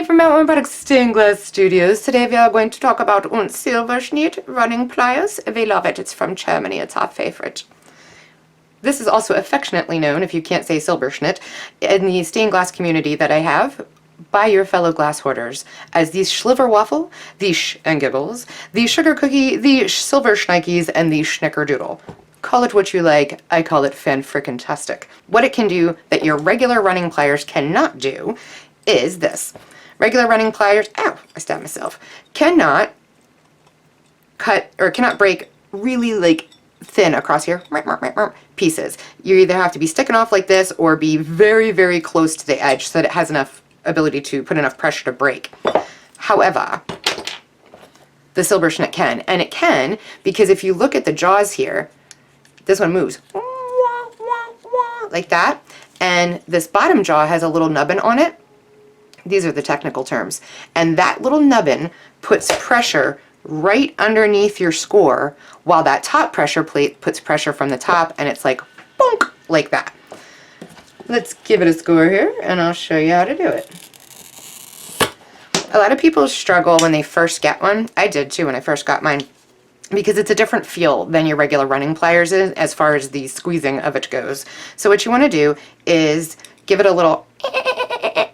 from Mountain Products Stained Glass Studios. Today we are going to talk about un Silberschnitt Running Pliers. We love it. It's from Germany. It's our favorite. This is also affectionately known, if you can't say Silberschnitt, in the stained glass community that I have by your fellow glass hoarders as the Schliverwaffel, the Schengibbles, the Sugar Cookie, the Silberschnikes, and the Schnickerdoodle. Call it what you like. I call it fan-frickin-tastic. What it can do that your regular running pliers cannot do is this. Regular running pliers, ow, I stabbed myself, cannot cut or cannot break really like thin across here pieces. You either have to be sticking off like this or be very, very close to the edge so that it has enough ability to put enough pressure to break. However, the Silberschnitt can, and it can because if you look at the jaws here, this one moves like that, and this bottom jaw has a little nubbin on it. These are the technical terms. And that little nubbin puts pressure right underneath your score, while that top pressure plate puts pressure from the top, and it's like bonk, like that. Let's give it a score here, and I'll show you how to do it. A lot of people struggle when they first get one. I did too when I first got mine, because it's a different feel than your regular running pliers is as far as the squeezing of it goes. So what you want to do is give it a little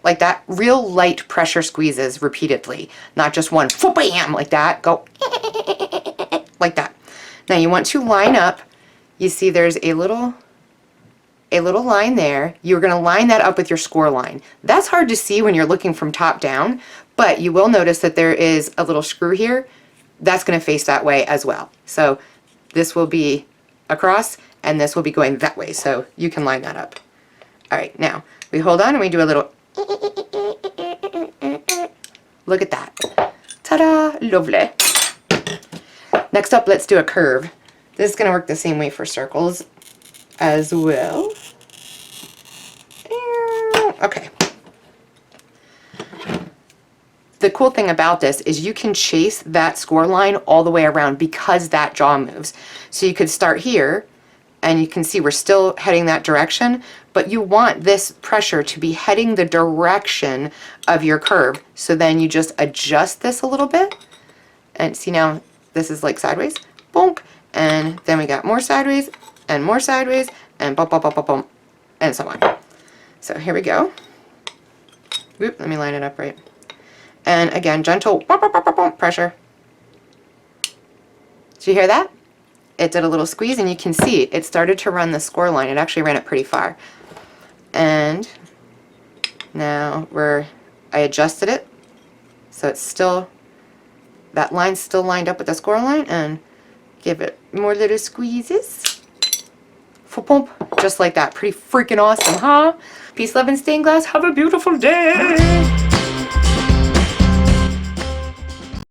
like that, real light pressure squeezes repeatedly, not just one bam like that. Go like that. Now you want to line up. You see there's a little line there. You're going to line that up with your score line. That's hard to see when you're looking from top down, but you will notice that there is a little screw here. That's going to face that way as well. So this will be across and this will be going that way, so you can line that up. All right, now we hold on and we do a little look at that. Ta-da! Lovely. Next up, let's do a curve. This is going to work the same way for circles as well. Okay. The cool thing about this is you can chase that score line all the way around because that jaw moves. So you could start here, and you can see we're still heading that direction, but you want this pressure to be heading the direction of your curve. So then you just adjust this a little bit, and see now this is like sideways, bonk, and then we got more sideways, and bump, bump, bump, bump, bump, and so on. So here we go. Oop, let me line it up right. And again, gentle pressure. Did you hear that? It did a little squeeze, and you can see it started to run the score line. It actually ran it pretty far. And now I adjusted it, so it's still, that line's still lined up with the score line, and give it more little squeezes. Just like that. Pretty freaking awesome, huh? Peace, love, and stained glass. Have a beautiful day.